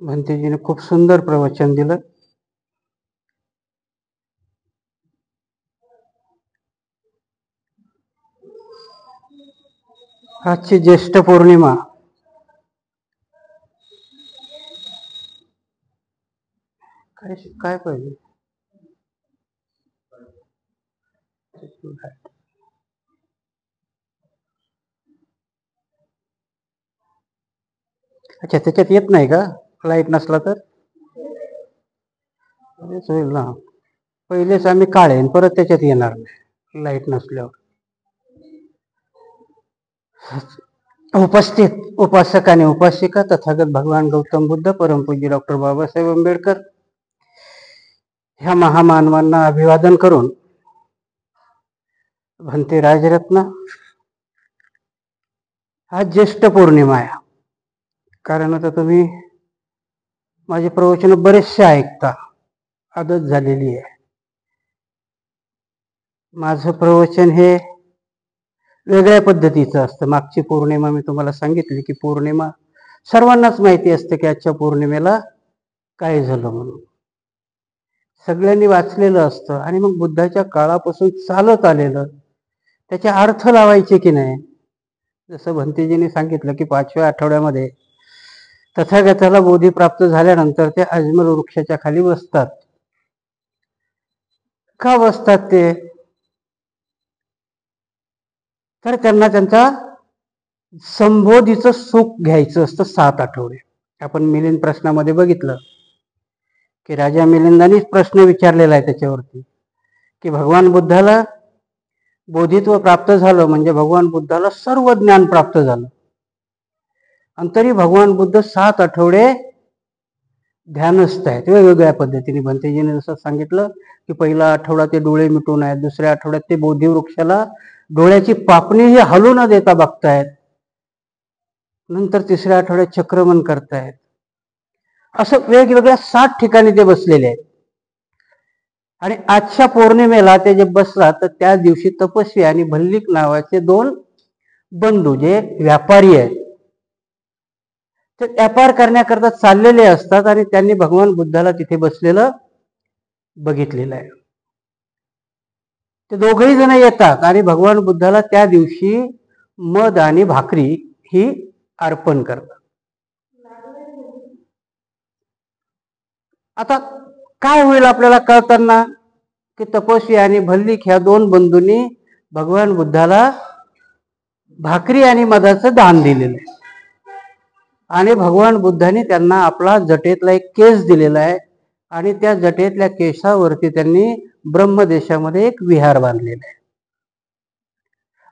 भंतेजीने खूप सुंदर प्रवचन दिलं. आजची ज्येष्ठ पौर्णिमा. काय पाहिजे? अच्छा, त्याच्यात येत नाही का? लाईट नसला तर होईल ना. पहिलेच आम्ही काढेन, परत त्याच्यात येणार नाही लाईट नसल्यावर. उपस्थित उपासक आणि उपासिका, तथागत भगवान गौतम बुद्ध, परमपूज्य डॉक्टर बाबासाहेब आंबेडकर ह्या महामानवांना अभिवादन करून, भंते राजरत्न, आज ज्येष्ठ पौर्णिमा आहे. कारण आता तुम्ही माझे प्रवचन बरेचसे ऐकता, आदत झालेली आहे. माझं प्रवचन हे वेगळ्या पद्धतीचं असतं. मागची पौर्णिमा मी तुम्हाला सांगितली की पौर्णिमा सर्वांनाच माहिती असते की आजच्या पौर्णिमेला काय झालं म्हणून. सगळ्यांनी वाचलेलं असतं. आणि मग बुद्धाच्या काळापासून चालत आलेलं त्याचे अर्थ लावायचे की नाही. जसं भंतेजीने सांगितलं की 5व्या आठवड्यामध्ये तथागताला बोधी प्राप्त झाल्यानंतर ते अजमल वृक्षाच्या खाली बसतात. का बसतात ते? तर त्यांना त्यांचा संबोधीचं सुख घ्यायचं असतं 7 आठवडे. आपण मिलिंद प्रश्नामध्ये बघितलं की राजा मिलिंदानेच प्रश्न विचारलेला आहे त्याच्यावरती की भगवान बुद्धाला बोधित्व प्राप्त झालं म्हणजे भगवान बुद्धाला सर्व ज्ञान प्राप्त झालं, आणि तरी भगवान बुद्ध 7 आठवडे ध्यानस्थ आहेत वेगवेगळ्या पद्धतीने. भंतेजीने जसं सांगितलं की पहिला आठवडा ते डोळे मिटून आहेत, दुसऱ्या आठवड्यात ते बोधी वृक्षाला डोळ्याची पापणीही हलू न देता बघतायत, नंतर तिसऱ्या आठवड्यात चक्रमण करतायत. असं वेगवेगळ्या 7 ठिकाणी ते बसलेले आहेत. आणि आजच्या पौर्णिमेला ते जे बसतात तर त्या दिवशी तपस्वी आणि भल्लिक नावाचे 2 बंधू जे व्यापारी आहेत ते व्यापार करण्याकरता चाललेले असतात, आणि त्यांनी भगवान बुद्धाला तिथे बसलेलं बघितलेलं आहे. ते दोघही जण येतात आणि भगवान बुद्धाला त्या दिवशी मध आणि भाकरी ही अर्पण करतात. आता काय होईल आपल्याला कळताना की तपस्वी आणि भल्लिक ह्या 2 बंधूंनी भगवान बुद्धाला भाकरी आणि मधाचं दान दिलेलं आहे. आणि भगवान बुद्धाने त्यांना आपला जटेतला एक केस दिलेला आहे, आणि त्या जटेतल्या केसावरती त्यांनी ब्रह्मदेशामध्ये एक विहार बांधलेलं आहे.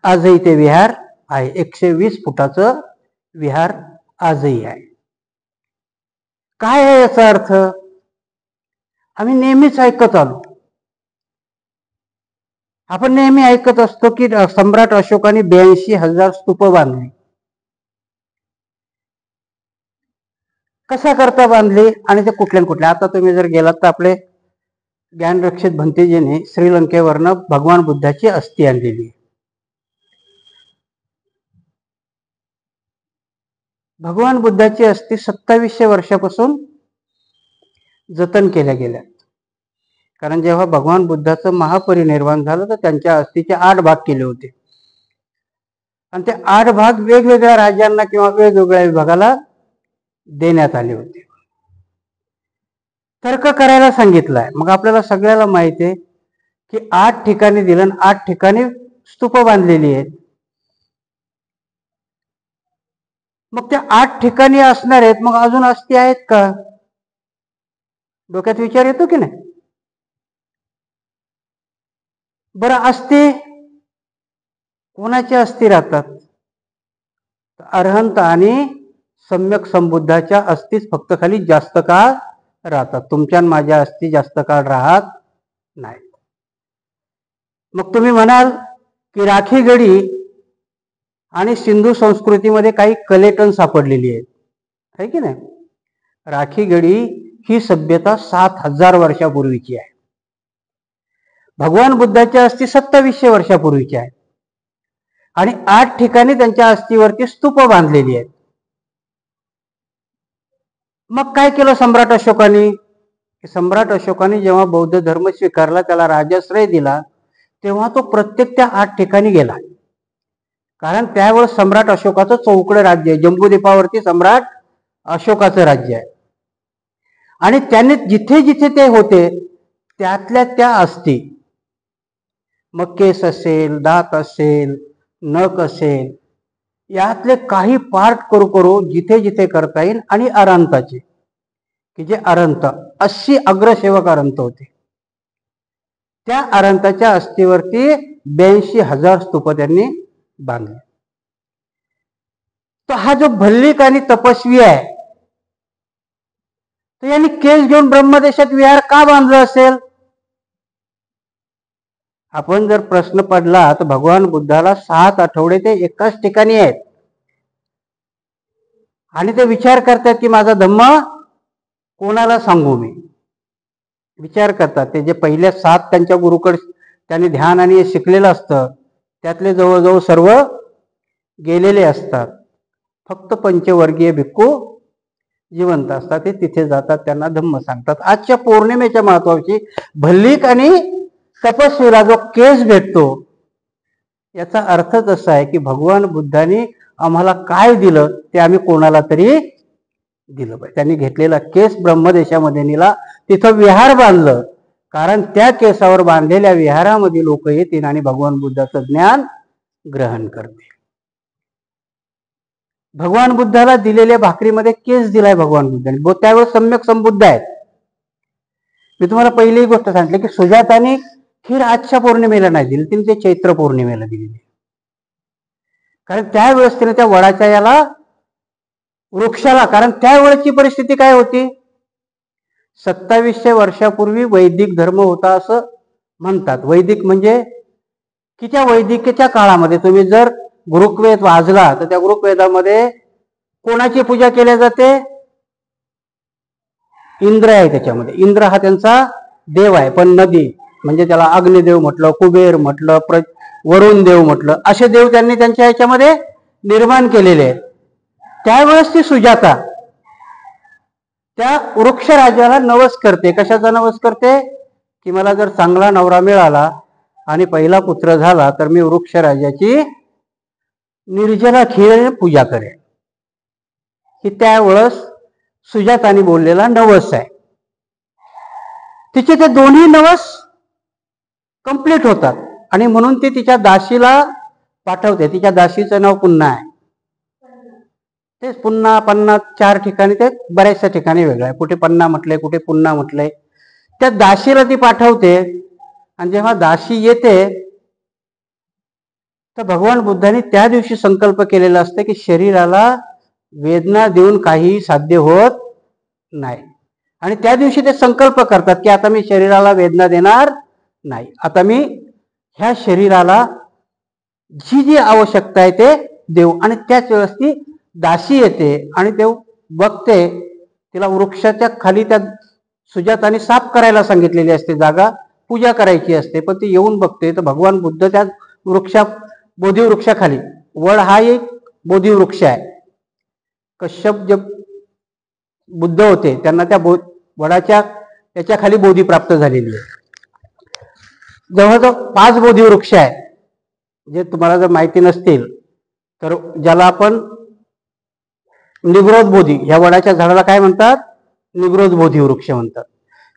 आजही ते विहार आहे. 120 फुटाचं विहार आजही आहे. काय आहे याचा अर्थ? आम्ही नेहमीच ऐकत आलो. आपण नेहमी ऐकत असतो की सम्राट अशोकाने 82,000 स्तूप बांधली. कशा करता बांधली आणि ते कुठल्या? आता तुम्ही जर गेलात तर आपले ज्ञानरक्षित भंतेजीने श्रीलंकेवरनं भगवान बुद्धाची अस्थी आणलेली. भगवान बुद्धाची अस्थी 2700 वर्षापासून जतन केल्या गेल्या. कारण जेव्हा भगवान बुद्धाचं महापरिनिर्वाण झालं तर त्यांच्या अस्थीचे 8 भाग केले होते, आणि ते 8 भाग वेगवेगळ्या राज्यांना किंवा वेगवेगळ्या विभागाला देण्यात आले होते. तर्क करायला सांगितलंय. मग आपल्याला सगळ्याला माहिती आहे की 8 ठिकाणी दिलं, 8 ठिकाणी स्तूप बांधलेली आहेत. मग त्या 8 ठिकाणी असणार आहेत, मग अजून अस्थी आहेत का? डोक्यात विचार येतो की नाही? बरं, अस्थी कोणाची अस्थी राहतात? अरहंत आणि सम्यक संबुद्धाच्या अस्थीच फक्त खाली जास्त काळ राहतात. तुमच्या माझ्या अस्थी जास्त काळ राहत नाही. मग तुम्ही म्हणाल की राखी गडी आणि सिंधू संस्कृतीमध्ये काही कलेटन सापडलेली आहेत, आहे की नाही? राखी गडी ही सभ्यता 7000 वर्षापूर्वीची आहे. भगवान बुद्धाच्या अस्थी 2700 वर्षापूर्वीची आहे, आणि 8 ठिकाणी त्यांच्या अस्थीवरती स्तूप बांधलेली आहेत. मग काय केलं सम्राट अशोकाने? सम्राट अशोकाने जेव्हा बौद्ध धर्म स्वीकारला, त्याला राजाश्रय दिला, तेव्हा तो प्रत्येक त्या 8 ठिकाणी गेला. कारण त्यावेळेस सम्राट अशोकाचं चौकडं राज्य आहे, जम्बूद्वीपावरती सम्राट अशोकाचं राज्य आहे. आणि त्याने जिथे जिथे ते होते त्यातल्या त्या अस्थी, मग केस असेल, दात असेल, नख असेल, यातले काही पार्ट करू करू जिथे जिथे करता येईल, आणि अरंताचे, की जे अरंत 80 अग्रसेवक अरंत होते, त्या अरंताच्या अस्थीवरती 82,000 स्तूप त्यांनी बांधले. तर हा जो भल्लिक आणि तपस्वी आहे, तर यांनी केस घेऊन ब्रह्मदेशात विहार का बांधलं असेल? आपण जर प्रश्न पडला तर भगवान बुद्धाला 7 आठवडे ते एकाच ठिकाणी आहेत आणि ते विचार करतात की माझा धम्म कोणाला सांगू मी. विचार करतात. ते जे पहिल्या 7 त्यांच्या गुरुकडे त्यांनी ध्यान आणि शिकलेलं असतं, त्यातले जवळजवळ सर्व गेलेले असतात. फक्त पंचवर्गीय भिक्खू जिवंत असतात. ते तिथे जातात, त्यांना धम्म सांगतात. आजच्या पौर्णिमेच्या महत्वाची भल्लिक आणि तपस्वीला जो केस भेटतो, याचा अर्थच असा आहे की भगवान बुद्धांनी आम्हाला काय दिलं ते आम्ही कोणाला तरी दिलं पाहिजे. त्यांनी घेतलेला केस ब्रह्मदेशामध्ये नेला, तिथं विहार बांधलं, कारण त्या केसावर बांधलेल्या विहारामध्ये लोक येतील आणि भगवान बुद्धाचं ज्ञान ग्रहण करतील. भगवान बुद्धाला दिलेल्या भाकरीमध्ये केस दिलाय भगवान बुद्धांनी. त्यावेळेस सम्यक संबुद्ध आहेत. मी तुम्हाला पहिली गोष्ट सांगितली की सुजाताने खीर आजच्या पौर्णिमेला नाही दिली, तिने ते चैत्र पौर्णिमेला दिलेली. कारण त्यावेळेस तिने त्या वडाच्या याला वृक्षाला, कारण त्यावेळेची परिस्थिती काय होती, 2700 वर्षापूर्वी वैदिक धर्म होता असं म्हणतात. वैदिक म्हणजे की त्या वैदिकेच्या काळामध्ये तुम्ही जर गुरुवेद वाचला तर त्या गुरुवेदामध्ये कोणाची पूजा केली जाते? इंद्र आहे त्याच्यामध्ये. इंद्र हा त्यांचा देव आहे. पण नदी म्हणजे त्याला अग्निदेव म्हटलं, कुबेर म्हटलं, वरुण देव म्हटलं, असे देव त्यांनी त्यांच्या ह्याच्यामध्ये निर्माण केलेले आहेत. त्यावेळेस ती सुजाता त्या वृक्षराजाला नवस करते. कशाचा नवस करते? की मला जर चांगला नवरा मिळाला आणि पहिला पुत्र झाला तर मी वृक्षराजाची निर्जला खीर पूजा करेन. की त्यावेळेस सुजाताने बोललेला नवस आहे. तिचे ते दोन्ही नवस कंप्लीट होतात आणि म्हणून ती तिच्या दासीला पाठवते. तिच्या दासीचं नाव पुन्हा आहे. ते पुन्हा पन्ना 4 ठिकाणी, ते बऱ्याचशा ठिकाणी वेगळं आहे. कुठे पन्ना म्हटलंय, कुठे पुन्हा म्हटलंय. त्या दासीला ती पाठवते आणि जेव्हा दासी येते तर भगवान बुद्धांनी त्या दिवशी संकल्प केलेला असते की शरीराला वेदना देऊन काही साध्य होत नाही. आणि त्या दिवशी ते संकल्प करतात की आता मी शरीराला वेदना देणार नाही. आता मी ह्या शरीराला जी जी आवश्यकता आहे ते देऊ. आणि त्याच वेळेस ती दासी येते आणि देव बघते, तिला वृक्षाच्या खाली त्या सुजाताने साफ करायला सांगितलेली असते जागा, पूजा करायची असते. पण ती येऊन बघते तर भगवान बुद्ध त्या बोधिवृक्षाखाली, वड हा एक बोधिवृक्ष आहे. कश्यप जे बुद्ध होते त्यांना त्या वडाच्या त्याच्या खाली बोधी प्राप्त झालेली आहे. जवळजवळ 5 बोधिवृक्ष आहे. जे तुम्हाला जर माहिती नसतील तर ज्याला आपण निग्रोध बोधी, ह्या वडाच्या झाडाला काय म्हणतात? निग्रोध बोधी वृक्ष म्हणतात.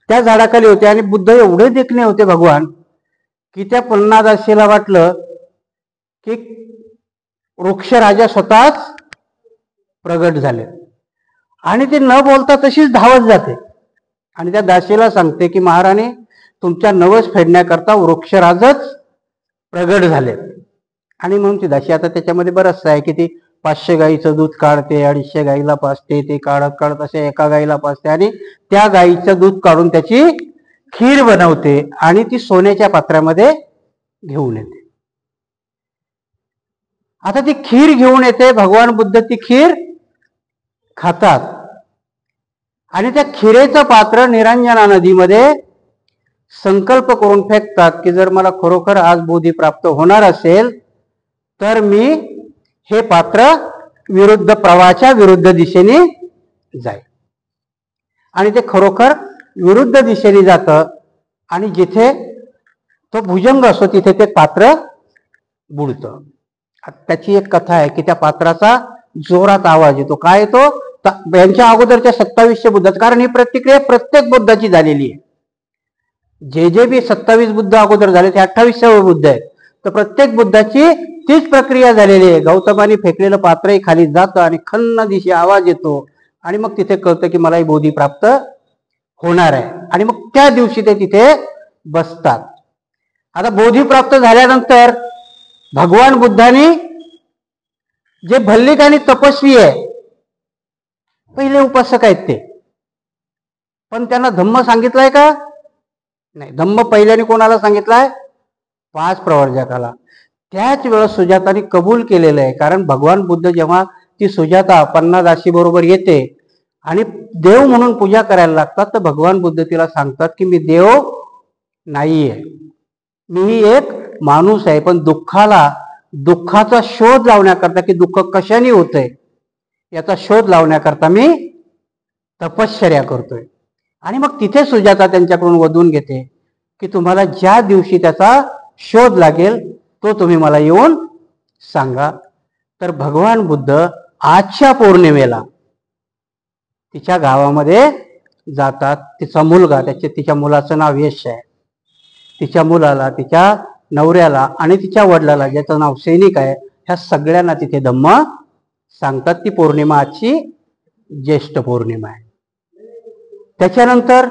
त्या झाडाखाली होते आणि बुद्ध एवढे देखणे होते भगवान की त्या पन्नादासीला वाटलं की वृक्षराजा स्वतःच प्रगट झाले आणि ते न बोलता तशीच धावत जाते आणि त्या दासीला सांगते की महाराणी, तुमच्या नवस फेडण्याकरता वृक्षराजच प्रगट झाले. आणि म्हणून ती दासी, आता त्याच्यामध्ये बरंचसं आहे की ती 500 गाईचं दूध काढते, 250 गाईला पाजते, ते काढत काढत असे एका गाईला पाजते आणि त्या गाईचं दूध काढून त्याची खीर बनवते आणि ती सोन्याच्या पात्रामध्ये घेऊन येते. आता ती खीर घेऊन येते, भगवान बुद्ध ती खीर खातात आणि त्या खिरेचं पात्र निरंजना नदीमध्ये संकल्प करून फेकतात की जर मला खरोखर आज बोधी प्राप्त होणार असेल तर मी हे पात्र विरुद्ध प्रवाहाच्या विरुद्ध दिशेने जाईल. आणि ते खरोखर विरुद्ध दिशेने जातं आणि जिथे तो भुजंग असतो तिथे ते पात्र बुडतं. त्याची एक कथा आहे की त्या पात्राचा जोरात आवाज येतो. काय येतो? यांच्या अगोदरच्या 2700 बुद्धात, कारण ही प्रतिक्रिया प्रत्येक बुद्धाची झालेली आहे. जे बी 27 बुद्ध अगोदर झाले ते 28व्या बुद्ध आहेत. तर प्रत्येक बुद्धाची तीच प्रक्रिया झालेली आहे. गौतमाने फेकलेलं पात्रही खाली जातं आणि खन्न दिशे आवाज येतो आणि मग तिथे कळतं की मला ही बोधी प्राप्त होणार आहे. आणि मग त्या दिवशी ते तिथे बसतात. आता बोधी प्राप्त झाल्यानंतर भगवान बुद्धांनी जे भल्लिक आणि तपस्वी आहे, पहिले उपासक आहेत ते, पण त्यांना धम्म सांगितलाय का? नाही. धम्म पहिल्याने कोणाला सांगितलाय? 5 प्रवर्जकाला. त्याच वेळेस सुजाताने कबूल केलेलं आहे. कारण भगवान बुद्ध जेव्हा ती सुजाता 50 दासी बरोबर येते आणि देव म्हणून पूजा करायला लागतात, तर भगवान बुद्ध तिला सांगतात की मी देव नाहीये, मीही एक माणूस आहे, पण दुःखाचा शोध लावण्याकरता की दुःख कशाने होतंय याचा शोध लावण्याकरता मी तपश्चर्या करतोय. आणि मग तिथे सुजाता त्यांच्याकडून वधून घेते की तुम्हाला ज्या दिवशी त्याचा शोध लागेल तो तुम्ही मला येऊन सांगा. तर भगवान बुद्ध आजच्या पौर्णिमेला तिच्या गावामध्ये जातात. तिचा मुलगा, तिच्या मुलाचं नाव यश आहे, तिच्या मुलाला, तिच्या नवऱ्याला आणि तिच्या वडिलाला ज्याचं नाव सैनिक आहे, ह्या सगळ्यांना तिथे धम्म सांगतात. ती पौर्णिमा आजची ज्येष्ठ पौर्णिमा आहे. त्याच्यानंतर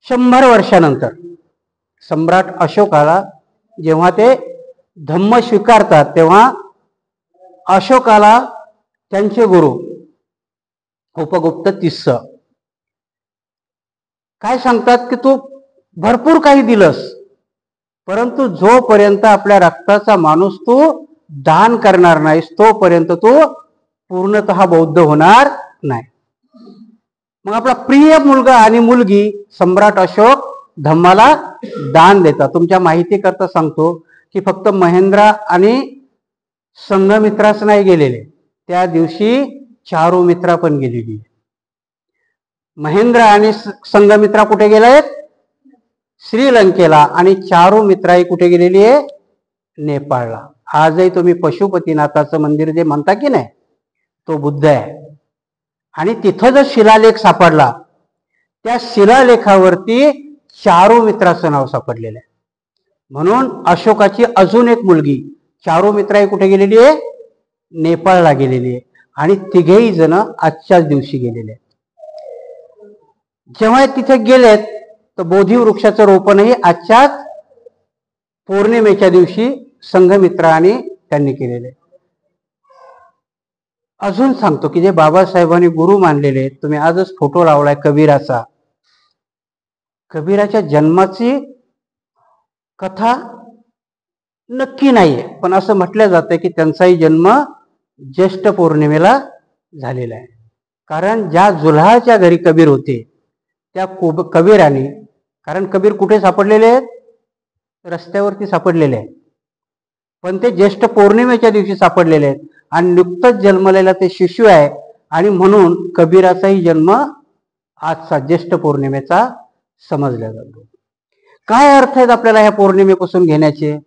100 वर्षानंतर सम्राट अशोकाला जेव्हा ते धम्म स्वीकारतात, तेव्हा अशोकाला त्यांचे गुरु उपगुप्त तिस्स काय सांगतात की तू भरपूर काही दिलंस, परंतु जोपर्यंत आपल्या रक्ताचा माणूस तू दान करणार नाहीस तोपर्यंत तू पूर्णतः बौद्ध होणार नाही. मग आपला प्रिय मुलगा आणि मुलगी सम्राट अशोक धम्माला दान देतात. तुमच्या माहिती करता सांगतो की फक्त महेंद्र आणि संघमित्राच नाही गेलेले, त्या दिवशी चारुमित्रा पण गेलेली. महेंद्र आणि संघमित्रा कुठे गेलेत? श्रीलंकेला. आणि चारुमित्राही कुठे गेलेली आहे? नेपाळला. आजही तुम्ही पशुपतीनाथाचं मंदिर जे म्हणता की नाही, तो बुद्ध आहे. आणि तिथं जो शिलालेख सापडला त्या शिलालेखावरती चारुमित्राचं नाव सापडलेलं आहे. म्हणून अशोकाची अजून एक मुलगी चारुमित्रा कुठे गेलेली आहे? नेपाळला गेलेली आहे. आणि तिघेही जण आजच्याच दिवशी गेलेले आहेत. जेव्हा तिथे गेलेत तर बोधी वृक्षाचं रोपणही आजच्याच पौर्णिमेच्या दिवशी संघमित्रांनी त्यांनी केलेले. अजून सांगतो की जे बाबासाहेबांनी गुरु मानलेले, तुम्ही आजच फोटो लावलाय कबीराचा, कबीराच्या जन्माची कथा नक्की नाहीये, पण असं म्हटलं जातं की त्यांचाही जन्म ज्येष्ठ पौर्णिमेला झालेला आहे. कारण ज्या जुल्हाच्या घरी कबीर होते त्या कबीराने, कारण कबीर कुठे सापडलेले आहेत? रस्त्यावरती सापडलेले आहेत, पण ते ज्येष्ठ पौर्णिमेच्या दिवशी सापडलेले आहेत. आणि नुकतंच जन्मलेला ते शिशु आहे आणि म्हणून कबीराचाही जन्म आजचा ज्येष्ठ पौर्णिमेचा समजला जातो. काय अर्थ आहेत आपल्याला ह्या पौर्णिमेपासून घेण्याचे?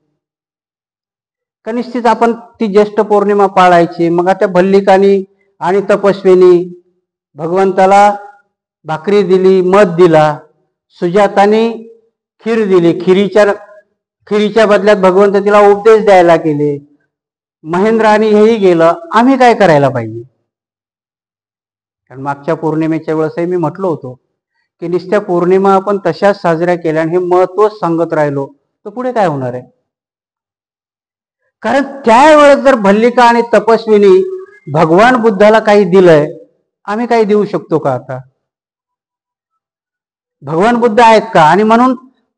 का निश्चित आपण ती ज्येष्ठ पौर्णिमा पाळायची? मग आता भल्लिकानी आणि तपस्वीनी भगवंताला भाकरी दिली, मध दिला, सुजातानी खीर दिली, खिरीच्या बदल्यात भगवंत तिला उपदेश द्यायला गेले, महेंद्राने हेही गेलं. आम्ही काय करायला पाहिजे? कारण मागच्या पौर्णिमेच्या वेळेसही मी म्हटलं होतो की नुसत्या पौर्णिमा आपण तशाच साजऱ्या केल्या आणि हे महत्वच सांगत राहिलो तर पुढे काय होणार आहे? कारण त्यावेळेस जर भल्लिका आणि तपस्वीनी भगवान बुद्धाला काही दिलंय, आम्ही काही देऊ शकतो का? आता भगवान बुद्ध आहेत का? आणि म्हणून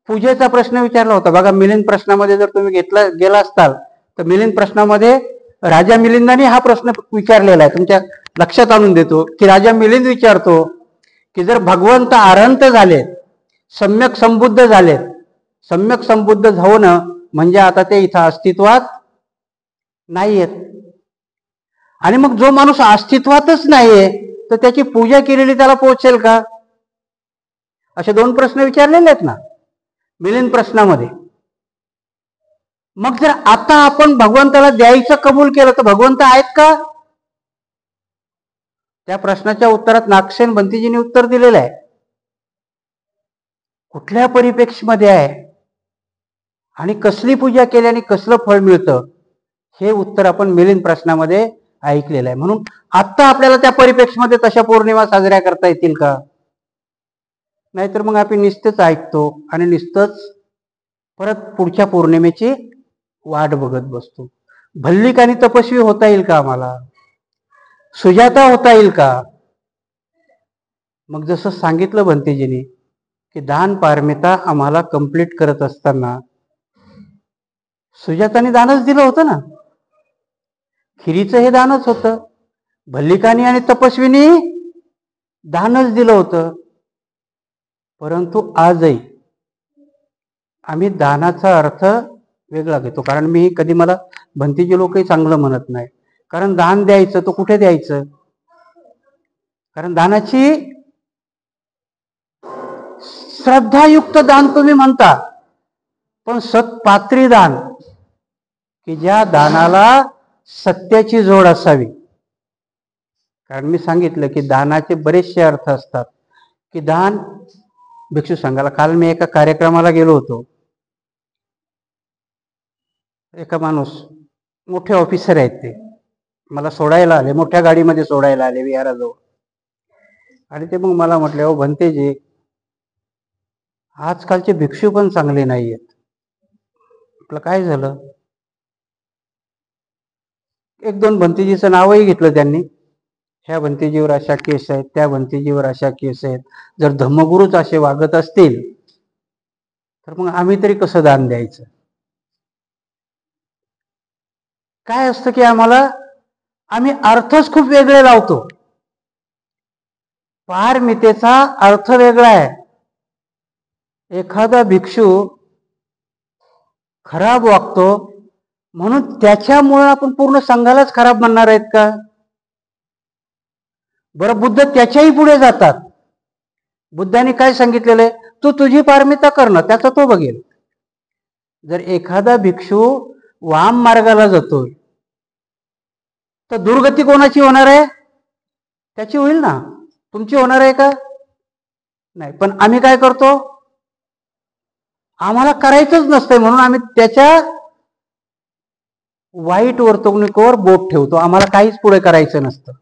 पूजेचा प्रश्न विचारला होता बघा. मिलिंद प्रश्नामध्ये जर तुम्ही गेला असताल तर मिलिंद प्रश्नामध्ये राजा मिलिंदाने हा प्रश्न विचारलेला आहे. तुमच्या लक्षात आणून देतो की राजा मिलिंद विचारतो की जर भगवंत अरहंत झालेत, सम्यक संबुद्ध झालेत, सम्यक संबुद्ध होणं म्हणजे आता ते इथं अस्तित्वात नाहीयेत, आणि मग जो माणूस अस्तित्वातच नाहीये तर तर त्याची पूजा केलेली त्याला पोहोचेल का? असे 2 प्रश्न विचारलेले आहेत ना मिलिंद प्रश्नामध्ये. मग जर आता आपण भगवंताला द्यायचं कबूल केलं तर भगवंत आहेत का? त्या प्रश्नाच्या उत्तरात नागसेन बंतीजींनी उत्तर दिलेलं आहे. कुठल्या परिप्रेक्षमध्ये आहे आणि कसली पूजा केल्याने कसलं फळ मिळतं हे उत्तर आपण मिलिंद प्रश्नामध्ये ऐकलेलं आहे. म्हणून आता आपल्याला त्या परिप्रेक्षमध्ये तशा पौर्णिमा साजऱ्या करता येतील का? नाहीतर मग आपण नुसतेच ऐकतो आणि नुसतंच परत पुढच्या पौर्णिमेची वाट बघत बसतो. भल्लिक आणि तपस्वी होता येईल का आम्हाला? सुजाता होता येईल का? मग जसं सांगितलं बंतेजींनी की दान पारमिता आम्हाला कंप्लीट करत असताना सुजाताने दानच दिलं होतं ना. खिरीचं हे दानच होतं. भल्लिकानी आणि तपस्वीनी दानच दिलं होतं. परंतु आजही आम्ही दानाचा अर्थ वेगळा घेतो. कारण मी कधी मला भंतीजी लोकही चांगलं म्हणत नाही. कारण दान द्यायचं तो कुठे द्यायचं? कारण दानाची श्रद्धायुक्त दान तुम्ही म्हणता, पण सत्पात्री दान की ज्या दानाला सत्याची जोड असावी. कारण मी सांगितलं की दानाचे बरेचसे अर्थ असतात. की दान भिक्षू संघाला, काल मी एका कार्यक्रमाला गेलो होतो. एका माणूस मोठे ऑफिसर आहेत, ते मला सोडायला आले, मोठ्या गाडीमध्ये सोडायला आले विहाराजवळ. आणि ते मग मला म्हटले, अहो भंतेजी, आजकालचे भिक्षू पण चांगले नाही आहेत. म्हटलं काय झालं? 1-2 भंतेजीचं नावही घेतलं त्यांनी. ह्या भंतेजीवर अशा केस आहेत, त्या भंतेजीवर अशा केस आहेत. जर धम्मगुरूच असे वागत असतील तर मग आम्ही तरी कसं दान द्यायचं? काय असतं की आम्ही अर्थच खूप वेगळे लावतो. पारमितेचा अर्थ वेगळा आहे. एखादा भिक्षू खराब वागतो म्हणून त्याच्यामुळे आपण पूर्ण संघालाच खराब म्हणणार आहेत का? बरं, बुद्ध त्याच्याही पुढे जातात. बुद्धाने काय सांगितलेलं आहे? तू तुझी पारमिता करणं, त्याचा तो बघेल. जर एखादा भिक्षू वाम मार्गाला जातोय तर दुर्गती कोणाची होणार आहे? त्याची होईल ना. तुमची होणार आहे का? नाही. पण आम्ही काय करतो? आम्हाला करायचंच नसतंय म्हणून आम्ही त्याच्या वाईट वर्तणुकीवर बोट ठेवतो. आम्हाला काहीच पुढे करायचं नसतं.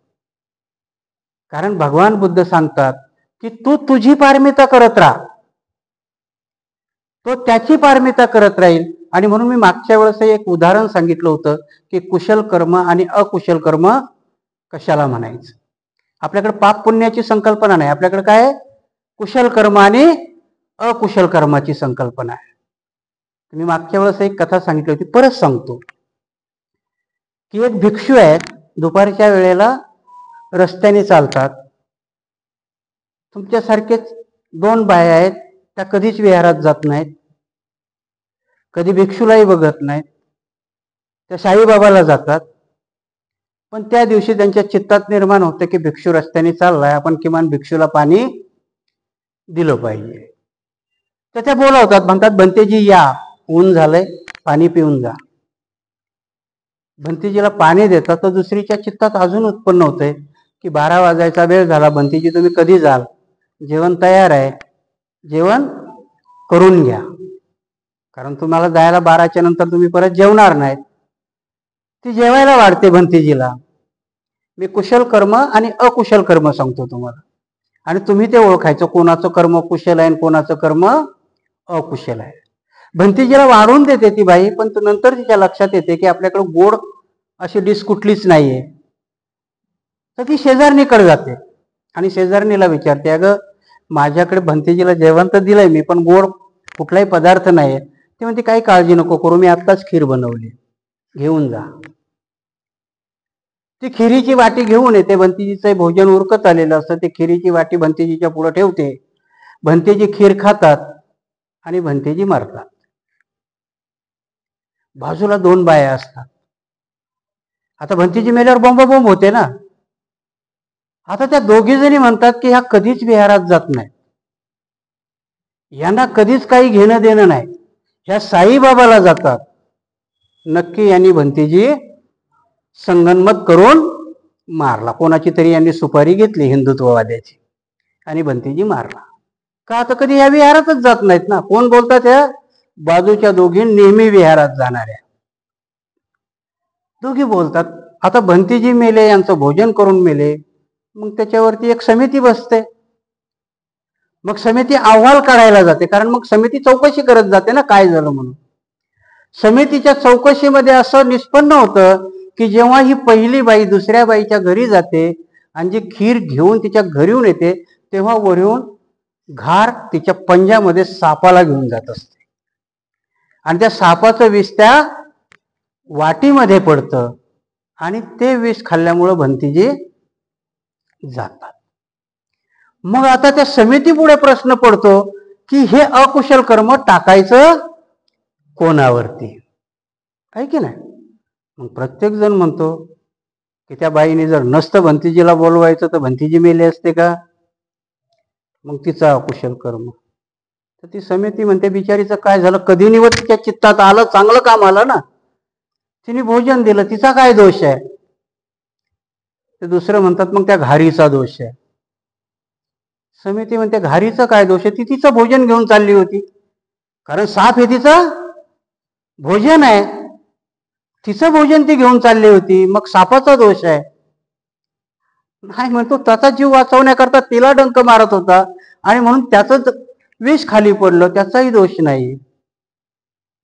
कारण भगवान बुद्ध सांगतात की तू तुझी पारमिता करत राहा, तो त्याची पारमिता करत राहील. आणि म्हणून मी मागच्या वेळेस एक उदाहरण सांगितलं होतं की कुशल कर्म आणि अकुशल कर्म कशाला म्हणायचं. आपल्याकडे पाप पुण्याची संकल्पना नाही. आपल्याकडे काय आहे? कुशल कर्म आणि अकुशल कर्माची संकल्पना आहे. मी मागच्या वेळेस एक कथा सांगितली होती, परत सांगतो की एक भिक्षू आहेत, दुपारच्या वेळेला रस्त्याने चालतात. तुमच्यासारखेच 2 बाया आहेत, त्या कधीच विहारात जात नाहीत, कधी भिक्षूलाही बघत नाहीत. त्या साईबाबाला जातात. पण त्या दिवशी त्यांच्या चित्तात निर्माण होतं की भिक्षू रस्त्याने चाललाय, आपण किमान भिक्षूला पाणी दिलं पाहिजे. तर त्या बोलावतात, म्हणतात भंतेजी या, ऊन झालंय, पाणी पिऊन जा. भंतेजीला पाणी देतात. तर दुसरीच्या चित्तात अजून उत्पन्न होतंय की 12 वाजायचा वेळ झाला, भंतेजी तुम्ही कधी जाल? जेवण तयार आहे, जेवण करून घ्या, कारण तुम्हाला जायला 12च्या नंतर तुम्ही परत जेवणार नाहीत. ती जेवायला वाढते भंतेजीला. मी कुशल कर्म आणि अकुशल कर्म सांगतो तुम्हाला, आणि तुम्ही ते ओळखायचं कोणाचं कर्म कुशल आहे आणि कोणाचं कर्म अकुशल आहे. भंतेजीला वाढून देते ती बाई, पण नंतर तिच्या लक्षात येते की आपल्याकडे गोड अशी डिश कुठलीच नाहीये. तर ती शेजारणीकडे जाते आणि शेजारणीला विचारते, अगं माझ्याकडे भंतेजीला जेवण तर दिलंय मी, पण गोड कुठलाही पदार्थ नाहीये. ती म्हणते काही काळजी नको करू, मी आत्ताच खीर बनवली, घेऊन जा. ती खिरीची वाटी घेऊन येते. भंतेजीचं भोजन उरकत आलेलं असतं. ती खिरीची वाटी भंतेजीच्या पुढे ठेवते. भंतेजी खीर खातात आणि भंतेजी मरतात. बाजूला 2 बाया असतात. आता भंतेजी मेल्यावर बोंबाबोंब होते ना. आता त्या दोघी जणी म्हणतात की ह्या कधीच विहारात जात नाही, यांना कधीच काही घेणं देणं नाही, ह्या साईबाबाला जातात. नक्की यांनी भंतेजी संगनमत करून मारला. कोणाची तरी यांनी सुपारी घेतली हिंदुत्ववाद्याची आणि भंतेजी मारला. का आता कधी ह्या विहारातच जात नाहीत ना. कोण बोलतात? ह्या बाजूच्या दोघी नेहमी विहारात जाणाऱ्या दोघी बोलतात. आता भंतेजी मेले, यांचं भोजन करून मेले, मग त्याच्यावरती एक समिती बसते. मग समिती अहवाल काढायला जाते, कारण मग समिती चौकशी करत जाते ना काय झालं म्हणून. समितीच्या चौकशीमध्ये असं निष्पन्न होतं की जेव्हा ही पहिली बाई दुसऱ्या बाईच्या घरी जाते आणि जी खीर घेऊन तिच्या घरीहून येते, तेव्हा वरून घार तिच्या पंजामध्ये सापाला घेऊन जात असते आणि त्या सापाचं विष त्या वाटीमध्ये पडतं आणि ते विष खाल्ल्यामुळं भंतेजी जातात. मग आता त्या समितीपुढे प्रश्न पडतो की हे अकुशल कर्म टाकायचं कोणावरती, आहे की नाही. मग प्रत्येक जण म्हणतो की त्या बाईने जर नसतं भंतेजीला बोलवायचं तर भंतेजी मेले असते का, मग तिचा अकुशल कर्म. तर ती समिती म्हणते बिचारीचं काय झालं, कधी निवड तिच्या चित्तात आलं, चांगलं काम आलं ना, तिने भोजन दिलं, तिचा काय दोष आहे. ते दुसरं म्हणतात मग त्या घारीचा दोष आहे. समिती म्हणते घारीचं काय दोष आहे, ती तिचं भोजन घेऊन चालली होती, कारण साप हे तिचं भोजन आहे, तिचं भोजन ती घेऊन चालली होती, मग सापाचा दोष आहे. नाही म्हणतो त्याचा जीव वाचवण्याकरता तिला डंक मारत होता आणि म्हणून त्याचं विष खाली पडलं, त्याचाही दोष नाही.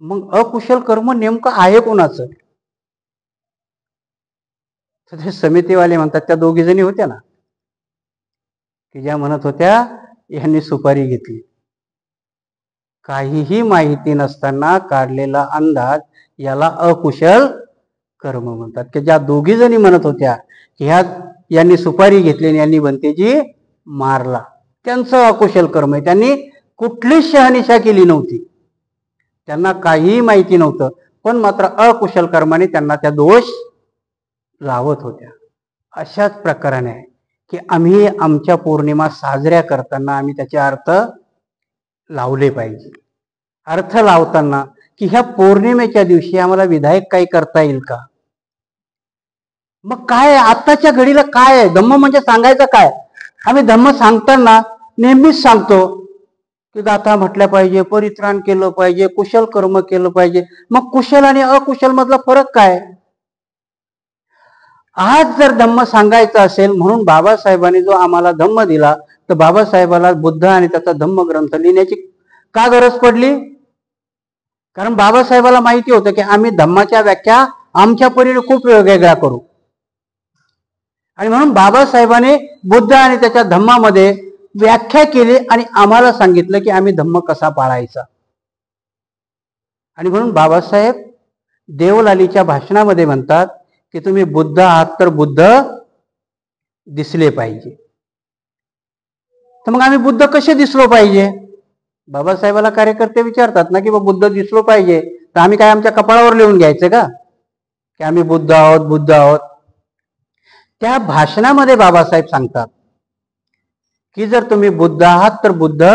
मग अकुशल कर्म नेमकं आहे कोणाचं. तर ते समितीवाले म्हणतात त्या दोघी जणी होत्या ना की ज्या म्हणत होत्या यांनी सुपारी घेतली, काहीही माहिती नसताना काढलेला अंदाज याला अकुशल कर्म म्हणतात. की ज्या दोघी जणी म्हणत होत्या की ह्या यांनी सुपारी घेतली आणि यांनी भंतेजी मारला, त्यांचं अकुशल कर्म आहे. त्यांनी कुठलीच शहानिशा केली नव्हती, त्यांना काहीही माहिती नव्हतं, पण मात्र अकुशल कर्माने त्यांना त्या दोष लावत होत्या. अशाच प्रकाराने की आम्ही आमच्या पौर्णिमा साजऱ्या करताना आम्ही त्याचे अर्थ लावले पाहिजे. अर्थ लावताना की ह्या पौर्णिमेच्या दिवशी आम्हाला विधायक काही करता येईल का. मग काय आत्ताच्या घडीला काय आहे धम्म म्हणजे सांगायचं काय. आम्ही धम्म सांगताना नेहमीच सांगतो की गाथा म्हटल्या पाहिजे, परित्राण केलं पाहिजे, कुशल कर्म केलं पाहिजे. मग कुशल आणि अकुशल मधला फरक काय. आज जर धम्म सांगायचा असेल म्हणून बाबासाहेबांनी जो आम्हाला धम्म दिला, तर बाबासाहेबाला बुद्ध आणि त्याचा धम्म ग्रंथ लिहिण्याची का गरज पडली. कारण बाबासाहेबाला माहिती होतं की आम्ही धम्माच्या व्याख्या आमच्या परीने खूप वेगवेगळ्या करू, आणि म्हणून बाबासाहेबांनी बुद्ध आणि त्याच्या धम्मामध्ये व्याख्या केली आणि आम्हाला सांगितलं की आम्ही धम्म कसा पाळायचा. आणि म्हणून बाबासाहेब देवलालीच्या भाषणामध्ये म्हणतात की तुम्ही बुद्ध आहात तर बुद्ध दिसले पाहिजे. तर मग आम्ही बुद्ध कसे दिसलो पाहिजे. बाबासाहेबाला कार्यकर्ते विचारतात ना की बुद्ध दिसलो पाहिजे, तर आम्ही काय आमच्या कपाळावर लिहून घ्यायचं का की आम्ही बुद्ध आहोत बुद्ध आहोत. त्या भाषणामध्ये बाबासाहेब सांगतात की जर तुम्ही बुद्ध आहात तर बुद्ध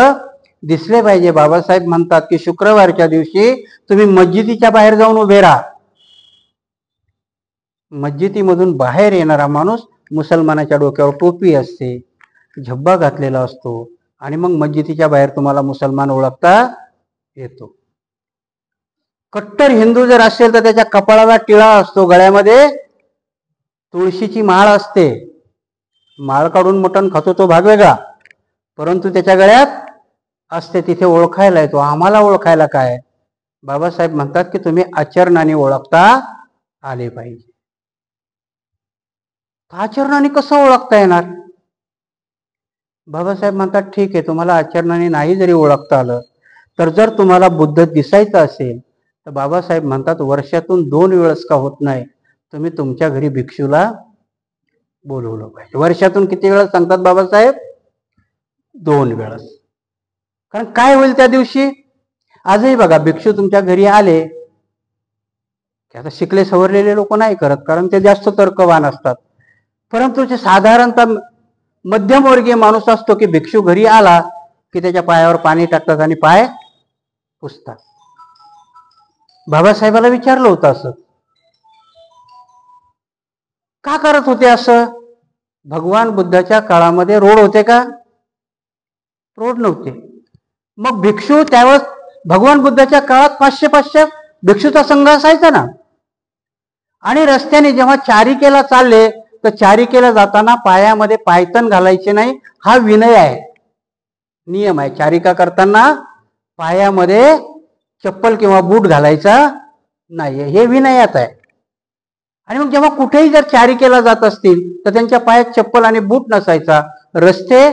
दिसले पाहिजे. बाबासाहेब म्हणतात की शुक्रवारच्या दिवशी तुम्ही मस्जिदीच्या बाहेर जाऊन उभे राहा. मस्जिदीमधून बाहेर येणारा माणूस मुसलमानाच्या डोक्यावर टोपी असते, झब्बा घातलेला असतो, आणि मग मस्जिदीच्या बाहेर तुम्हाला मुसलमान ओळखता येतो. कट्टर हिंदू जर असेल तर त्याच्या कपाळाला टिळा असतो, गळ्यामध्ये तुळशीची माळ असते. माळ काढून मटण खातो तो भाग वेगळा, परंतु त्याच्या गळ्यात असते, तिथे ओळखायला येतो. आम्हाला ओळखायला काय. बाबासाहेब म्हणतात की तुम्ही आचरणाने ओळखता आले पाहिजे. आचरणाने कसं ओळखता येणार. बाबासाहेब म्हणतात ठीक आहे, तुम्हाला आचरणाने नाही जरी ओळखता आलं तर जर तुम्हाला बुद्ध दिसायचं असेल तर बाबासाहेब म्हणतात वर्षातून 2 वेळेस का होत नाही, तुम्ही तुमच्या घरी भिक्षूला बोलवलं पाहिजे. वर्षातून किती वेळेस सांगतात बाबासाहेब. 2 वेळेस. कारण काय होईल त्या दिवशी. आजही बघा भिक्षू तुमच्या घरी आले की आता शिकले सवरलेले लोक नाही करत, कारण ते जास्त तर्कवान असतात, परंतु जे साधारणतः मध्यमवर्गीय माणूस असतो की भिक्षू घरी आला की त्याच्या पायावर पाणी टाकतात आणि पाय पुसतात. बाबासाहेबाला विचारलं होतं असं का करत होते. असं भगवान बुद्धाच्या काळामध्ये रोड होते का? रोड नव्हते. मग भिक्षू त्यावेळेस भगवान बुद्धाच्या काळात 500 भिक्षूचा संघ असायचा ना. आणि रस्त्याने जेव्हा चारिकेला चालले तर चारिकेला जाताना पायामध्ये पायतन घालायचे नाही, हा विनय आहे, नियम आहे. चारिका करताना पायामध्ये चप्पल किंवा बूट घालायचा नाही, हे विनयात आहे. आणि मग जेव्हा कुठेही जर चारिकेला जात असतील तर त्यांच्या पायात चप्पल आणि बूट नसायचा. रस्ते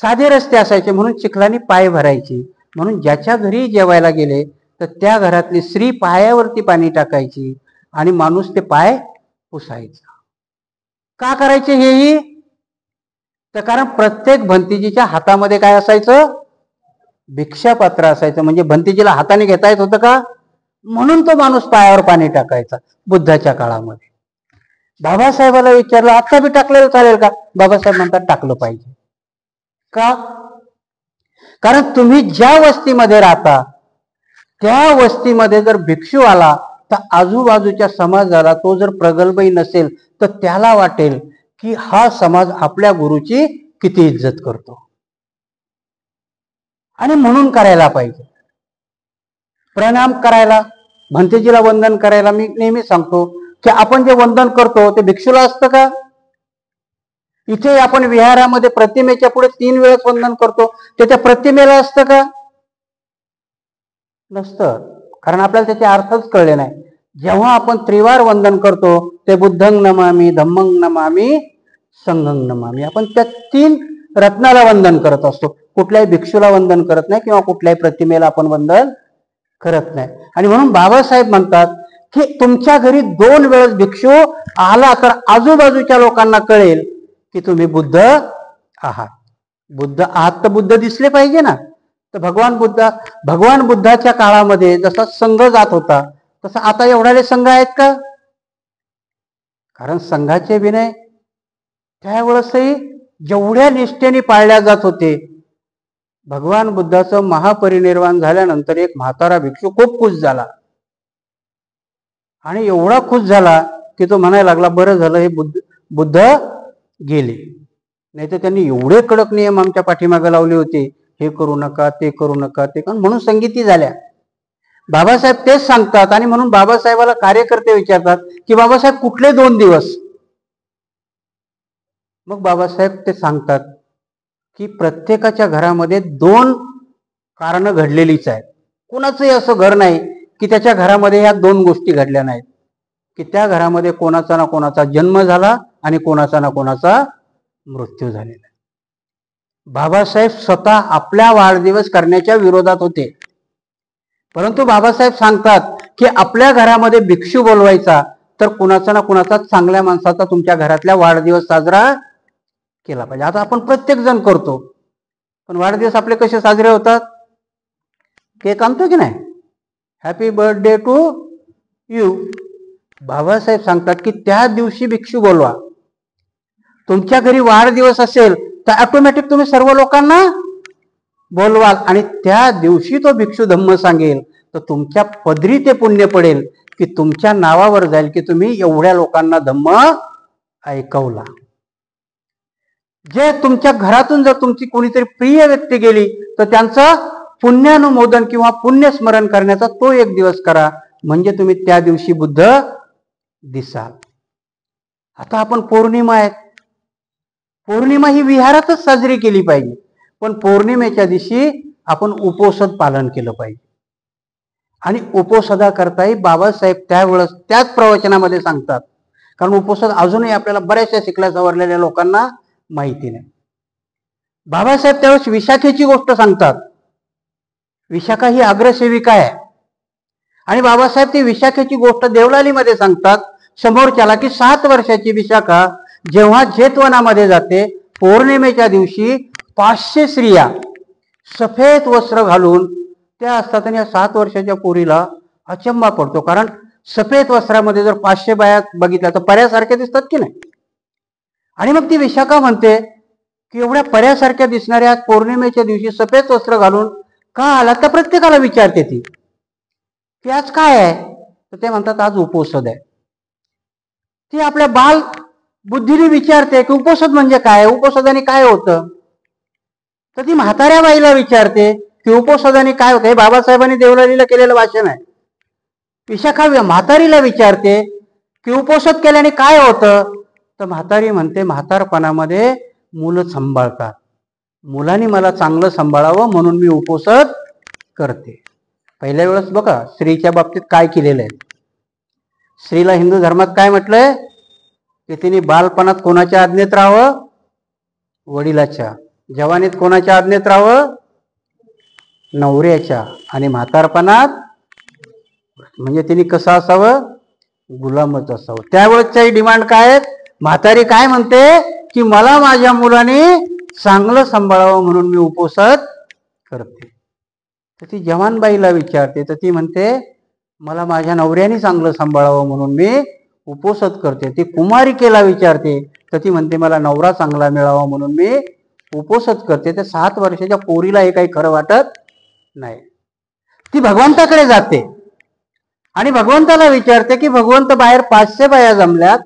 साधे रस्ते असायचे म्हणून चिखलानी पाय भरायची. म्हणून ज्याच्या घरी जेवायला गेले तर त्या घरातली स्त्री पायावरती पाणी टाकायची आणि माणूस ते पाय पुसायचा. का करायचे हेही? तर कारण प्रत्येक भंतिजीच्या हातामध्ये काय असायचं? भिक्षापात्र असायचं. म्हणजे भंतिजीला हाताने घेता येत होतं का? म्हणून तो माणूस पायावर पाणी टाकायचा बुद्धाच्या काळामध्ये. बाबासाहेबाला विचारलं आता बी टाकलेलं चालेल का? बाबासाहेब म्हणतात टाकलं पाहिजे. का? कारण तुम्ही ज्या वस्तीमध्ये राहता त्या वस्तीमध्ये जर भिक्षू आला तर आजूबाजूच्या समाजाला तो जर प्रगल्भही नसेल तर त्याला वाटेल की हा समाज आपल्या गुरुची किती इज्जत करतो आणि म्हणून करायला पाहिजे. प्रणाम करायला, भंतेजीला वंदन करायला मी नेहमी सांगतो की आपण जे वंदन करतो ते भिक्षूला असतं का? इथे आपण विहारामध्ये प्रतिमेच्या पुढे 3 वेळेस वंदन करतो, ते त्या प्रतिमेला असतं का? नसतं. कारण आपल्याला त्याचे अर्थच कळले नाही. जेव्हा आपण त्रिवार वंदन करतो ते बुद्धं नमामि, धम्मं नमामि, संघं नमामि, आपण त्या 3 रत्नाला वंदन करत असतो. कुठल्याही भिक्षूला वंदन करत नाही किंवा कुठल्याही प्रतिमेला आपण वंदन करत नाही. आणि म्हणून बाबासाहेब म्हणतात की तुमच्या घरी 2 वेळेस भिक्षू आला तर आजूबाजूच्या लोकांना कळेल की तुम्ही बुद्ध आहात. बुद्ध आहात तर बुद्ध दिसले पाहिजे ना. तर भगवान बुद्धाच्या काळामध्ये जसा संघ जात होता तसं आता एवढाले संघ आहेत का? कारण संघाचे विनय त्यावेळेसही जेवढ्या निष्ठेने पाळल्या जात होते. भगवान बुद्धाचं महापरिनिर्वाण झाल्यानंतर एक म्हातारा भिक्षू खूप खुश झाला आणि एवढा खुश झाला की तो म्हणायला लागला बरं झालं हे बुद्ध गेले, नाही तर त्यांनी एवढे कडक नियम आमच्या पाठीमागे लावले होते, हे करू नका, ते करू नका, ते करू. म्हणून संगीती झाल्या. बाबासाहेब तेच सांगतात. आणि म्हणून बाबासाहेबाला कार्यकर्ते विचारतात की बाबासाहेब कुठले 2 दिवस? मग बाबासाहेब ते सांगतात की प्रत्येकाच्या घरामध्ये 2 कारणं घडलेलीच आहेत. कोणाचंही असं घर नाही की त्याच्या घरामध्ये या 2 गोष्टी घडल्या नाहीत, की त्या घरामध्ये कोणाचा ना कोणाचा जन्म झाला आणि कोणाचा ना कोणाचा मृत्यू झालेला. बाबासाहेब स्वतः आपल्या वाढदिवस करण्याच्या विरोधात होते, परंतु बाबासाहेब सांगतात की आपल्या घरामध्ये भिक्षू बोलवायचा तर कुणाचा ना कुणाचा चांगल्या माणसाचा तुमच्या घरातल्या वाढदिवस साजरा केला पाहिजे. आता आपण प्रत्येक जण करतो, पण वाढदिवस आपले कसे साजरे होतात? केक आणतो की नाही, happy birthday to you. Babasaheb सांगतात की त्या दिवशी भिक्षू बोलवा. तुमच्या घरी वाढदिवस असेल तर ऑटोमॅटिक तुम्ही सर्व लोकांना बोलवाल आणि त्या दिवशी तो भिक्षू धम्म सांगेल तर तुमच्या पदरी ते पुण्य पडेल की तुमच्या नावावर जाईल की तुम्ही एवढ्या लोकांना धम्म ऐकवला. जे तुमच्या घरातून जर तुमची कोणीतरी प्रिय व्यक्ती गेली तर त्यांचं पुण्यानुमोदन किंवा पुण्यस्मरण करण्याचा तो एक दिवस करा, म्हणजे तुम्ही त्या दिवशी बुद्ध दिसाल. आता आपण पौर्णिमा आहे, पौर्णिमा ही विहारातच साजरी केली पाहिजे, पण पौर्णिमेच्या दिवशी आपण उपोषद पालन केलं पाहिजे. आणि उपोषदा करताही बाबासाहेब त्यावेळेस त्याच प्रवचनामध्ये सांगतात, कारण उपोषद अजूनही आपल्याला बऱ्याचशा शिकल्या सवरलेल्या लोकांना माहिती नाही. बाबासाहेब त्यावेळेस विशाखेची गोष्ट सांगतात. विशाखा ही अग्रसेविका आहे आणि बाबासाहेब ती विशाखेची गोष्ट देवलालीमध्ये सांगतात समोरच्याला की 7 वर्षाची विशाखा जेव्हा जेतवनामध्ये जाते पौर्णिमेच्या दिवशी 500 स्त्रिया सफेद वस्त्र घालून त्या असतात आणि या 7 वर्षाच्या पोरीला अचंबा पडतो, कारण सफेद वस्त्रामध्ये जर 500 बाया बघितल्या तर पर्यासारख्या दिसतात की नाही. आणि मग ती विशाखा म्हणते की एवढ्या पर्यासारख्या दिसणाऱ्या पौर्णिमेच्या दिवशी सफेद वस्त्र घालून का आला, तर प्रत्येकाला विचारते ती की आज काय आहे. तर ते म्हणतात आज उपोषद आहे. ती आपल्या बाल बुद्धीने विचारते की उपोषद म्हणजे काय, उपोषदाने काय होतं. तर ती म्हाताऱ्या बाईला विचारते की उपोषदाने काय होतं. हे बाबासाहेबांनी देवळालीला केलेलं भाषण आहे. विशाखा म्हातारीला विचारते की उपोषद केल्याने काय होतं. तर म्हातारी म्हणते म्हातारपणामध्ये मुलं सांभाळतात, मुलांनी मला चांगलं सांभाळावं म्हणून मी उपोषद करते. पहिल्या वेळेस बघा स्त्रीच्या बाबतीत काय केलेलं आहे. स्त्रीला हिंदू धर्मात काय म्हटलंय की तिने बालपणात कोणाच्या आज्ञेत राहावं, वडिलाच्या. जवानीत कोणाच्या आज्ञेत राहावं, नवऱ्याच्या. आणि म्हातारपणात म्हणजे तिने कसं असावं, गुलामच असावं. त्यावेळेसची डिमांड काय आहे. म्हातारी काय म्हणते की मला माझ्या मुलाने चांगलं सांभाळावं म्हणून मी उपोषद करते. तर ती जवानबाईला विचारते तर ती म्हणते मला माझ्या नवऱ्याने चांगलं सांभाळावं म्हणून मी उपोषद करते. ती कुमारिकेला विचारते तर ती म्हणते मला नवरा चांगला मिळावा म्हणून मी उपोषद करते. त्या 7 वर्षाच्या पोरीला हे काही खरं वाटत नाही. ती भगवंताकडे जाते आणि भगवंताला विचारते की भगवंत बाहेर 500 बाया जमल्यात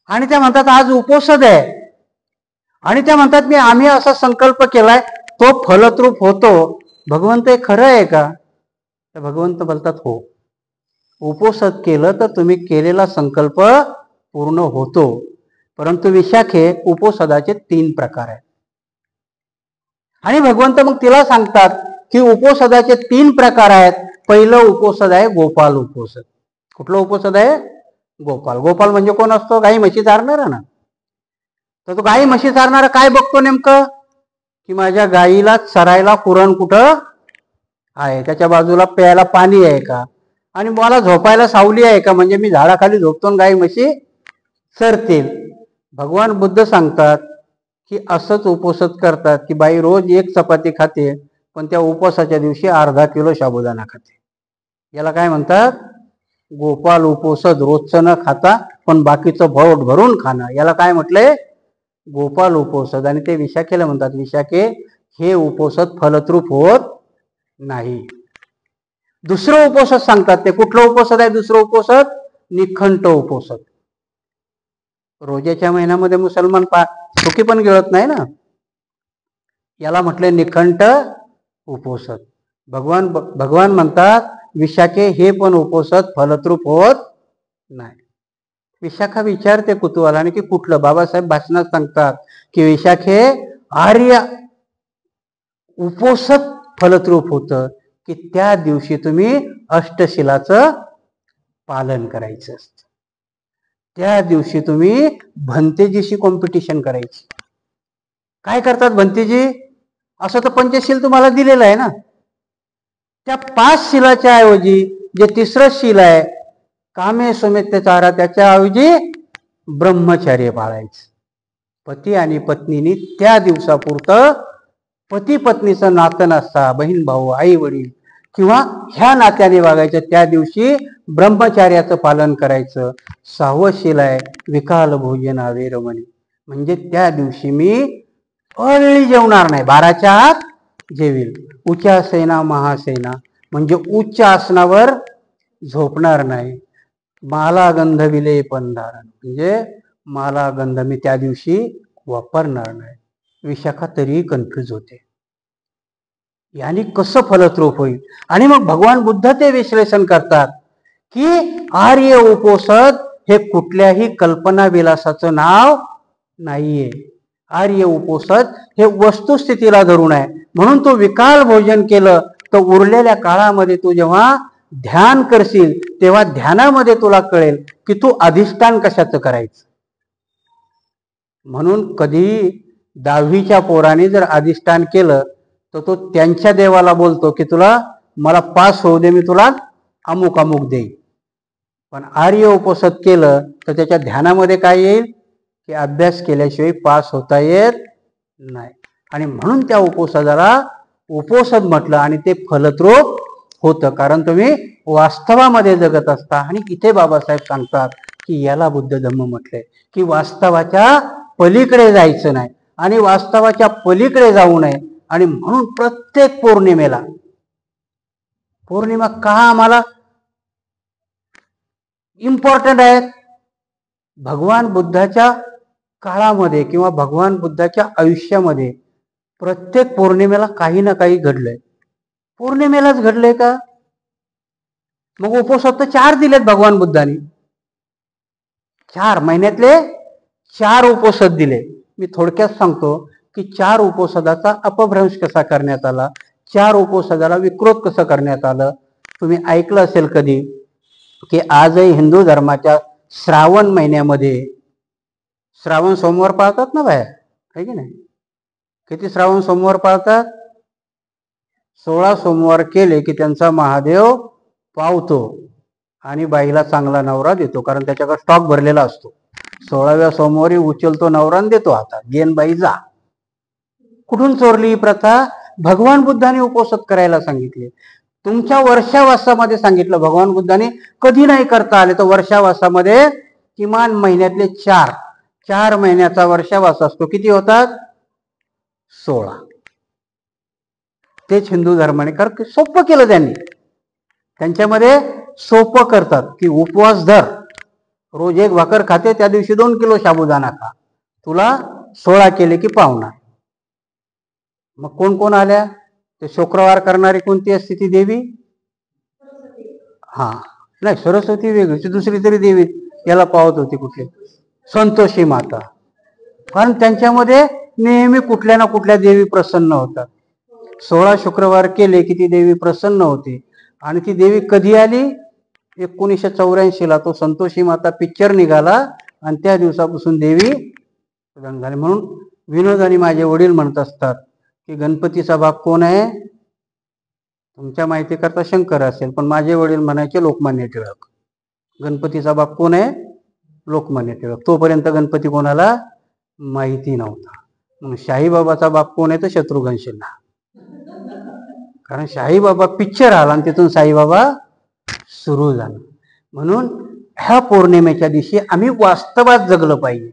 आणि त्या म्हणतात आज उपोषद आहे. आणि त्या म्हणतात मी आम्ही असा संकल्प केलाय तो फलद्रूप होतो. भगवंत हे खरं आहे का. तर भगवंत बोलतात हो, उपोषद केलं तर तुम्ही केलेला संकल्प पूर्ण होतो. परंतु विशाखे उपोषदाचे 3 प्रकार आहेत. आणि भगवंत मग तिला सांगतात की उपोषदाचे 3 प्रकार आहेत. पहिलं उपोषद आहे गोपाल उपोषद. कुठलं उपोषद आहे, गोपाल. गोपाल म्हणजे कोण असतो, गाई म्हशी चारणारा ना. तर तो गाई म्हशी चारणारा काय बघतो नेमकं की माझ्या गाईला चरायला कुरण कुठं आहे, त्याच्या बाजूला प्यायला पाणी आहे का, आणि मला झोपायला सावली आहे का, म्हणजे मी झाडाखाली झोपतो गाई म्हशी चरतील. भगवान बुद्ध सांगतात की असंच उपोषद करतात की बाई रोज 1 चपाती खाते पण त्या उपवासाच्या दिवशी अर्धा किलो साबुदाणा खाते. याला काय म्हणतात, गोपाल उपोषद. रोजचं न खाता पण बाकीचं पोट भरून खाणं, याला काय म्हटलंय, गोपाल उपोषद. आणि ते विशाखेला म्हणतात विशाखे हे उपोषद फलद्रूप होत नाही. दुसरं उपोषद सांगतात. ते कुठलं उपोषद आहे दुसरं उपोषद, निखंट उपोषद. रोजाच्या महिन्यामध्ये मुसलमान सुखी पण गिळत नाही ना, याला म्हटले निखंट उपोषद. भगवान म्हणतात विशाखे हे पण उपोषद फलद्रूप होत नाही. विशाखा विचारते कुतूहलाने की कुठलं. बाबासाहेब भाषणात सांगतात की विशाखे आर्य उपोषद फलद्रूप होतं की त्या दिवशी तुम्ही अष्टशिलाचं पालन करायचं असतं. त्या दिवशी तुम्ही भंतेजीशी कॉम्पिटिशन करायची. काय करतात भंतेजी, असं तर पंचशील तुम्हाला दिलेलं आहे ना, त्या 5 शिलाच्या ऐवजी जे 3रं शील आहे कामे सौमित्यचारा, त्याच्या ऐवजी ब्रह्मचर्य पाळायचं. पती आणि पत्नीनी त्या दिवसापुरतं पती पत्नीचं नातं नसता, बहीण भाऊ आई वडील किंवा ह्या नात्याने वागायचं. त्या दिवशी ब्रह्मचार्याचं पालन करायचं. 6वं शील आहे विकाल भोजन वेरमणी, म्हणजे त्या दिवशी मी अर्ली जेवणार नाही, 12च्या आत जेवील. उच्चासेना महासेना म्हणजे उच्च आसनावर झोपणार नाही. माला गंध विले पंधारण म्हणजे माला गंध मी त्या दिवशी वापरणार नाही. विशाखा तरीही कन्फ्यूज होते, यानी कसं फलद्रूप होईल. आणि मग भगवान बुद्ध ते विश्लेषण करतात की आर्य उपोषद हे कुठल्याही कल्पना विलासाचं नाव नाहीये. आर्य उपोषद हे वस्तुस्थितीला धरून आहे. म्हणून तू विकाल भोजन केलं तर उरलेल्या काळामध्ये तू जेव्हा ध्यान करशील तेव्हा ध्यानामध्ये तुला कळेल की तू अधिष्ठान कशाचं करायचं. म्हणून कधी 10वीच्या पोराने जर अधिष्ठान केलं तर तो त्यांच्या देवाला बोलतो की तुला मला पास होऊ दे, मी तुला अमुक अमुक देईल. पण आर्य उपोषद केलं तर त्याच्या ध्यानामध्ये काय येईल की अभ्यास केल्याशिवाय पास होता येत नाही. आणि म्हणून त्या उपोषदाला उपोषद म्हटलं आणि ते फलद्रूप होतं, कारण तुम्ही वास्तवामध्ये जगत असता. आणि इथे बाबासाहेब सांगतात की याला बुद्ध धम्म म्हटलंय की वास्तवाच्या पलीकडे जायचं नाही आणि वास्तवाच्या पलीकडे जाऊ नये. आणि म्हणून प्रत्येक पौर्णिमा का आम्हाला इम्पॉर्टंट आहेत? भगवान बुद्धाच्या काळामध्ये किंवा भगवान बुद्धाच्या आयुष्यामध्ये प्रत्येक पौर्णिमेला काही ना काही घडलंय. पौर्णिमेलाच घडलंय का? मग उपवास तर 4 दिलेत भगवान बुद्धांनी. 4 महिन्यातले 4 उपवास दिले. मी थोडक्यात सांगतो की 4 उपवासाचा अपभ्रंश कसा करण्यात आला, 4 उपवासाला विकृत कसं करण्यात आलं. तुम्ही ऐकलं असेल कधी की आजही हिंदू धर्माच्या श्रावण महिन्यामध्ये श्रावण सोमवार पाळतात ना बाहेर, आहे की नाही? किती श्रावण सोमवार पाळतात? 16 सोमवार केले की त्यांचा महादेव पावतो आणि बाईला चांगला नवरा देतो, कारण त्याच्याकडे स्टॉक भरलेला असतो. 16व्या सोमवारी उचलतो नवरा आणि देतो हातात, गेन बाई जा. कुठून चोरली ही प्रथा? भगवान बुद्धाने उपवास करायला सांगितले. तुमच्या वर्षावासामध्ये सांगितलं भगवान बुद्धाने, कधी नाही करता आले तर वर्षावासामध्ये किमान महिन्यातले 4 महिन्याचा वर्षावास असतो. किती होतात? 16. तेच हिंदू धर्माने सोपं केलं त्यांनी. त्यांच्यामध्ये सोपं करतात की उपवास धर, रोज 1 भाकर खाते, त्या दिवशी 2 किलो साबुदाणा खा, तुला 16 केले की पावणार. मग कोण कोण आल्या? ते शुक्रवार करणारी कोणती असते ती देवी? नाही, सरस्वती वेगळी, दुसरी तरी देवी याला पावत होती. कुठली? संतोषी माता. कारण त्यांच्यामध्ये नेहमी कुठल्या ना कुठल्या देवी प्रसन्न होतात. 16 शुक्रवार केले की ती देवी प्रसन्न होती. आणि ती देवी कधी आली? 1984ला तो संतोषी माता पिक्चर निघाला आणि त्या दिवसापासून देवी प्रधान झाली. म्हणून विनोद आणि माझे वडील म्हणत असतात की गणपतीचा बाप कोण आहे? तुमच्या माहिती करता शंकर असेल, पण माझे वडील म्हणायचे लोकमान्य टिळक. गणपतीचा बाप कोण आहे? लोकमान्य टिळक. तोपर्यंत गणपती कोणाला माहिती नव्हता. मग शाहीबाबाचा बाप कोण आहे? तर शत्रुघ्न सिन्हा. कारण शाहीबाबा पिक्चर आला आणि तिथून साईबाबा सुरू झाला. म्हणून ह्या पौर्णिमेच्या दिवशी आम्ही वास्तवात जगलं पाहिजे.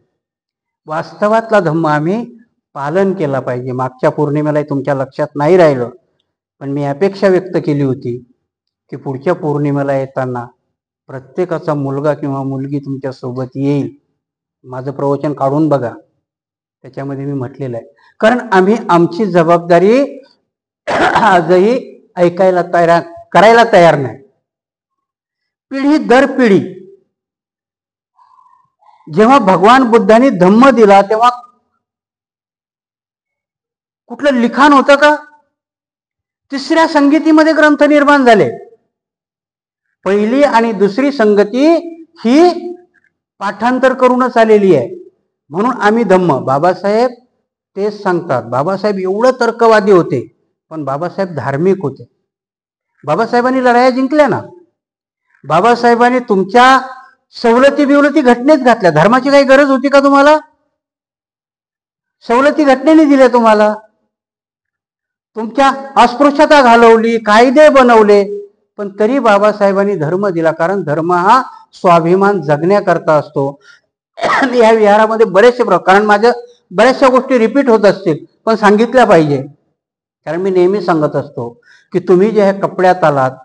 वास्तवातला धम्म आम्ही पालन केला पाहिजे. मागच्या पौर्णिमेला तुमच्या लक्षात नाही राहिलं, पण मी अपेक्षा व्यक्त केली होती की पुढच्या पौर्णिमेला येताना प्रत्येकाचा मुलगा किंवा मुलगी तुमच्या सोबत येईल. माझं प्रवचन काढून बघा, त्याच्यामध्ये मी म्हटलेलं आहे. कारण आम्ही आमची जबाबदारी आजही करायला तयार नाही. पिढी दर पिढी जेव्हा भगवान बुद्धांनी धम्म दिला तेव्हा कुठलं लिखाण होतं का? 3ऱ्या संगतीमध्ये ग्रंथ निर्माण झाले. पहिली आणि दुसरी संगती ही पाठांतर करूनच आलेली आहे. म्हणून आम्ही धम्म, बाबासाहेब तेच सांगतात. बाबासाहेब एवढं तर्कवादी होते, पण बाबासाहेब धार्मिक होते. बाबासाहेबांनी लढाया जिंकल्या ना. बाबासाहेबांनी तुमच्या सवलती बिवलती घटनेत घातल्या. धर्माची काही गरज होती का तुम्हाला? सवलती घटनेने दिल्या तुम्हाला. तुमच्या अस्पृश्यता घालवली, कायदे बनवले, पण तरी बाबासाहेबांनी धर्म दिला. कारण धर्म हा स्वाभिमान जगण्याकरता असतो. या विहारामध्ये बरेचसे कारण माझ्या बऱ्याचशा गोष्टी रिपीट होत असतील, पण सांगितल्या पाहिजे. कारण मी नेहमी सांगत असतो की तुम्ही जे कपड्यात आलात,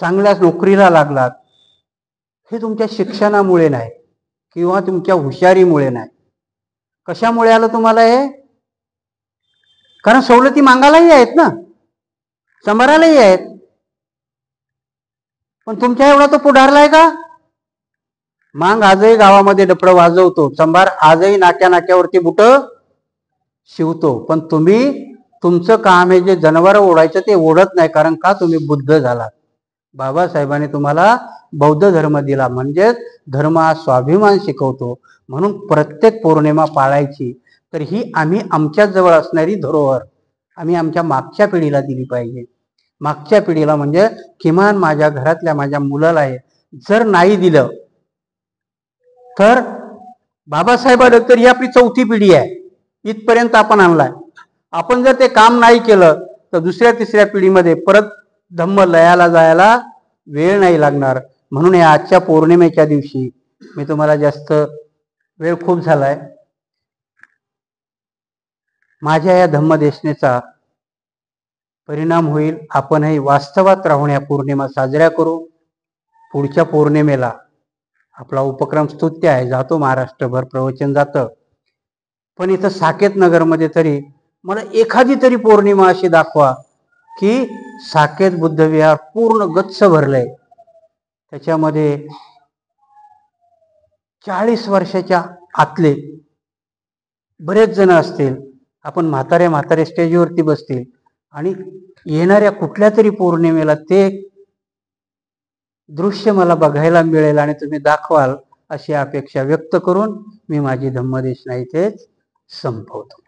चांगल्या नोकरीला लागलात, हे तुमच्या शिक्षणामुळे नाही किंवा तुमच्या हुशारीमुळे नाही. कशामुळे आलं तुम्हाला हे? कारण सवलती मागायलाही आहेत ना, सांभारायलाही आहेत. पण तुमच्या एवढा तो पुढारलाय का? मांग आजही गावामध्ये डपडं वाजवतो, संभार आजही नाक्या नाक्यावरती बुट शिवतो. पण तुम्ही तुमचं काम आहे जे जनावर ओढायचं ते ओढत नाही. कारण का? तुम्ही बुद्ध झालात. बाबासाहेबांनी तुम्हाला बौद्ध धर्म दिला. म्हणजे धर्म हा स्वाभिमान शिकवतो. म्हणून प्रत्येक पौर्णिमा पाळायची. तर ही आम्ही आमच्या जवळ असणारी धरोहर आम्ही आमच्या मागच्या पिढीला दिली पाहिजे. मागच्या पिढीला म्हणजे किमान माझ्या घरातल्या माझ्या मुलाला आहे. जर नाही दिलं तर बाबासाहेबांनंतर ही आपली 4थी पिढी आहे. इथपर्यंत आपण आणलाय. आपण जर ते काम नाही केलं तर 2ऱ्या 3ऱ्या पिढीमध्ये परत धम्म लयाला जायला वेळ नाही लागणार. म्हणून या आजच्या पौर्णिमेच्या दिवशी मी तुम्हाला जास्त वेळ खूप झालाय, माझ्या या धम्मदेशनेचा परिणाम होईल. आपणही वास्तवात राहून या पौर्णिमा साजऱ्या करू. पुढच्या पौर्णिमेला आपला उपक्रम स्तुत्य आहे, जातो महाराष्ट्रभर प्रवचन जातं, पण इथं साकेत नगरमध्ये तरी मला एखादी तरी पौर्णिमा अशी दाखवा की साकेत बुद्धविहार पूर्ण गच्च भरलंय. त्याच्यामध्ये 40 वर्षाच्या आतले बरेच जण असतील. आपण म्हातारे स्टेजवरती बसतील आणि येणाऱ्या कुठल्या तरी पौर्णिमेला ते दृश्य मला बघायला मिळेल आणि तुम्ही दाखवाल अशी अपेक्षा व्यक्त करून मी माझी धम्मदेशना इथेच संपवतो.